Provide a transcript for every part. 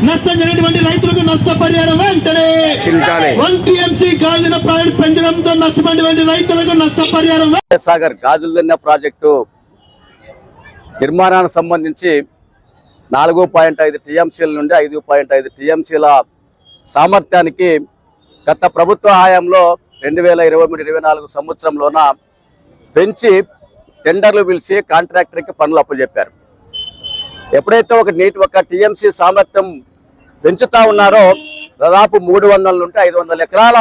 నష్టం జరిగినటువంటి రైతులకు నష్టపరిహారం వెంటనే 1 టీఎంసీ గాజుల ప్రాజెక్టు పెంచడంతో నష్టపోయినటువంటి రైతులకు నష్టపరిహారం. సాగర్ గాజుల ప్రాజెక్టు నిర్మాణానికి సంబంధించి 4.5 టీఎంసీల నుండి 5.5 టీఎంసీల సామర్థ్యానికి గత ప్రభుత్వ హయాంలో 2023-24 సంవత్సరంలోన పెంచి టెండర్లు పిలిచి కాంట్రాక్టర్కి పనులు అప్పచెప్పారు. ఎప్పుడైతే ఒక టీఎంసీ సామర్థ్యం పెంచుతా ఉన్నారో దాదాపు 300 నుండి 500 ఎకరాల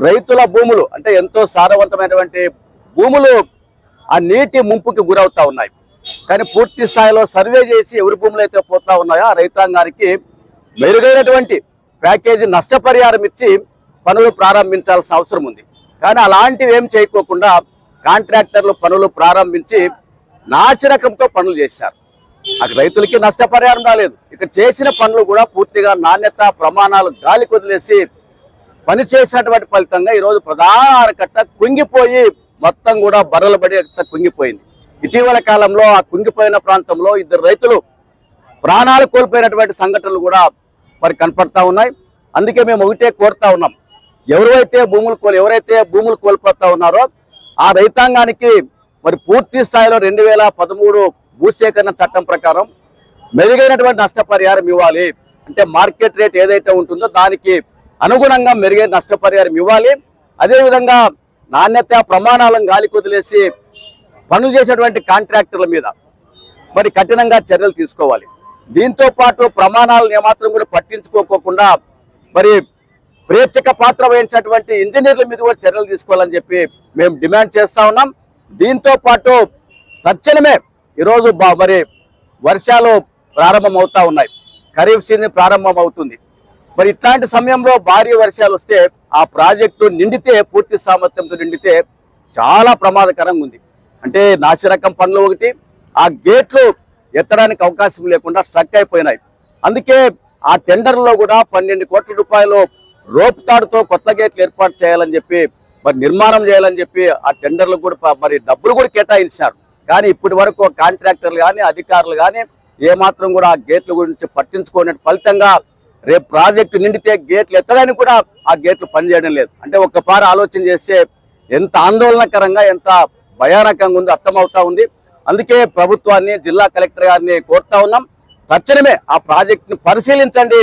రైతుల భూములు అంటే ఎంతో సారవంతమైనటువంటి భూములు ఆ నీటి ముంపుకి గురవుతా ఉన్నాయి. కానీ పూర్తి స్థాయిలో సర్వే చేసి ఎవరి భూములు అయితే పోతా ఉన్నాయో ఆ రైతాంగానికి మెరుగైనటువంటి ప్యాకేజీ నష్టపరిహారం ఇచ్చి పనులు ప్రారంభించాల్సిన అవసరం ఉంది. కానీ అలాంటివి ఏం చేయకోకుండా కాంట్రాక్టర్లు పనులు ప్రారంభించి నాసిరకంతో పనులు చేశారు. అక్కడ రైతులకి నష్టపరిహారం రాలేదు. ఇక్కడ చేసిన పనులు కూడా పూర్తిగా నాణ్యత ప్రమాణాలు గాలి కొదిలేసి పని చేసినటువంటి ఫలితంగా ఈరోజు ప్రధాన ఆనకట్ట కుంగిపోయి మొత్తం కూడా బర్రలు పడి కుంగిపోయింది. ఇటీవల కాలంలో ఆ కుంగిపోయిన ప్రాంతంలో 2 రైతులు ప్రాణాలు కోల్పోయినటువంటి సంఘటనలు కూడా మరి కనపడతా ఉన్నాయి. అందుకే మేము ఒకటే కోరుతా ఉన్నాం, ఎవరైతే భూములు కోల్పోతా ఉన్నారో ఆ రైతాంగానికి మరి పూర్తి స్థాయిలో 2013 భూసేకరణ చట్టం ప్రకారం మెరుగైనటువంటి నష్టపరిహారం ఇవ్వాలి. అంటే మార్కెట్ రేట్ ఏదైతే ఉంటుందో దానికి అనుగుణంగా మెరుగైన నష్టపరిహారం ఇవ్వాలి. అదేవిధంగా నాణ్యత ప్రమాణాలను గాలి కొదిలేసి పనులు చేసేటువంటి కాంట్రాక్టర్ల మీద మరి కఠినంగా చర్యలు తీసుకోవాలి. దీంతో పాటు ప్రమాణాలను ఏమాత్రం కూడా పట్టించుకోకుండా మరి ప్రేక్షక పాత్ర వహించినటువంటి ఇంజనీర్ల మీద కూడా చర్యలు తీసుకోవాలని చెప్పి మేము డిమాండ్ చేస్తా ఉన్నాం. దీంతో పాటు తక్షణమే ఈరోజు మరి వర్షాలు ప్రారంభమవుతా ఉన్నాయి, ఖరీఫ్ సీజన్ ప్రారంభం అవుతుంది. మరి ఇట్లాంటి సమయంలో భారీ వర్షాలు వస్తే ఆ ప్రాజెక్టు నిండితే పూర్తి సామర్థ్యంతో నిండితే చాలా ప్రమాదకరంగా ఉంది. అంటే నాసిరకం పనులు ఒకటి, ఆ గేట్లు ఎత్తడానికి అవకాశం లేకుండా స్ట్రక్ అయిపోయినాయి. అందుకే ఆ టెండర్లో కూడా 12 కోట్ల రూపాయలు రోప్ తాడుతో కొత్త గేట్లు ఏర్పాటు చేయాలని చెప్పి మరి నిర్మాణం చేయాలని చెప్పి ఆ టెండర్లు కూడా మరి డబ్బులు కూడా కేటాయించారు. కానీ ఇప్పటి వరకు కాంట్రాక్టర్లు కానీ అధికారులు కానీ ఏమాత్రం కూడా ఆ గేట్ల గురించి పట్టించుకోని ఫలితంగా రేపు ప్రాజెక్టు నిండితే గేట్లు ఎత్తడానికి కూడా ఆ గేట్లు పనిచేయడం లేదు. అంటే ఒక్కపారి ఆలోచన చేస్తే ఎంత ఆందోళనకరంగా ఎంత భయానకంగా ఉందో అర్థమవుతా ఉంది. అందుకే ప్రభుత్వాన్ని జిల్లా కలెక్టర్ గారిని కోరుతా ఉన్నాం, తక్షణమే ఆ ప్రాజెక్టుని పరిశీలించండి.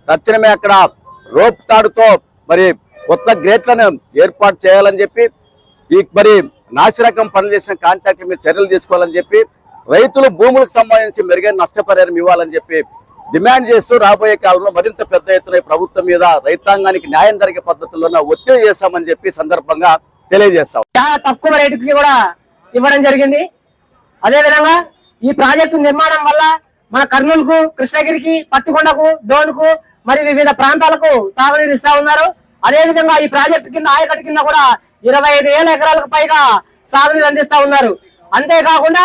తక్షణమే అక్కడ రోప్ తాడుతో మరి కొత్త గేట్లను ఏర్పాటు చేయాలని చెప్పి మరి నాసిరకం పనులు చేసిన కాంట్రాక్టర్ మీద చర్యలు తీసుకోవాలని చెప్పి రైతులు భూములకు సంబంధించి మెరుగైన నష్టపరిహారం ఇవ్వాలని చెప్పి డిమాండ్ చేస్తూ రాబోయే కాలంలో మరింత పెద్ద ఎత్తున ప్రభుత్వం మీద రైతాంగానికి న్యాయం జరిగే పద్ధతుల్లో ఒత్తిడి చేస్తామని చెప్పి సందర్భంగా తెలియజేస్తాం. చాలా తక్కువ రేటుకి కూడా ఇవ్వడం జరిగింది. అదేవిధంగా ఈ ప్రాజెక్టు నిర్మాణం వల్ల మన కర్నూలుకు, కృష్ణగిరికి, పత్తికొండకు, డోన్కు మరి వివిధ ప్రాంతాలకు తాగునీరు ఇస్తా ఉన్నారు. అదేవిధంగా ఈ ప్రాజెక్టు కింద ఆయకట్టు కింద కూడా 25,000 ఎకరాలకు పైగా సాగునీరు అందిస్తా ఉన్నారు. అంతేకాకుండా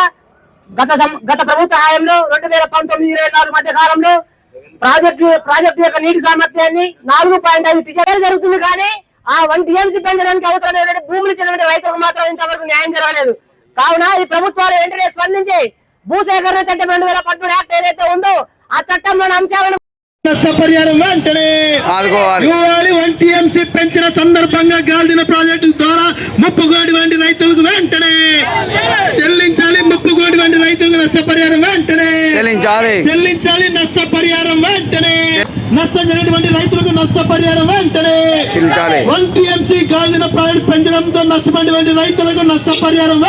గత ప్రభుత్వ హయాంలో 2019-24 మధ్య కాలంలో ప్రాజెక్టు యొక్క నీటి సామర్థ్యాన్ని 4.5 టీఎంసీ జరుగుతుంది. కానీ ఆ 1 టీఎంసీ పెంచడానికి అవసరమైన భూములు ఇచ్చినటువంటి రైతులకు మాత్రం ఇంతవరకు న్యాయం జరగలేదు. కావున ఈ ప్రభుత్వాలు వెంటనే స్పందించి భూసేకరణ చట్టం 2013 యాక్ట్ ఏదైతే ఉందో ఆ చట్టంలోని అంశాలను నష్టపరిహారం వెంటనే ఇవ్వాలి. 1 టీఎంసీ పెంచిన సందర్భంగా గాల్దిన ప్రాజెక్టు ద్వారా 30 కోటి వంటి రైతులకు వెంటనే చెల్లించాలి. 30 కోటి వంటి రైతులకు నష్టపరిహారం వెంటనే చెల్లించాలి. నష్టపరిహారం వెంటనే నష్టం జరిగినటువంటి రైతులకు నష్టపరిహారం వెంటనే 1 టీఎంసీ గాల్దిన ప్రాజెక్టు పెంచడంతో నష్టపోయినటువంటి రైతులకు నష్టపరిహారం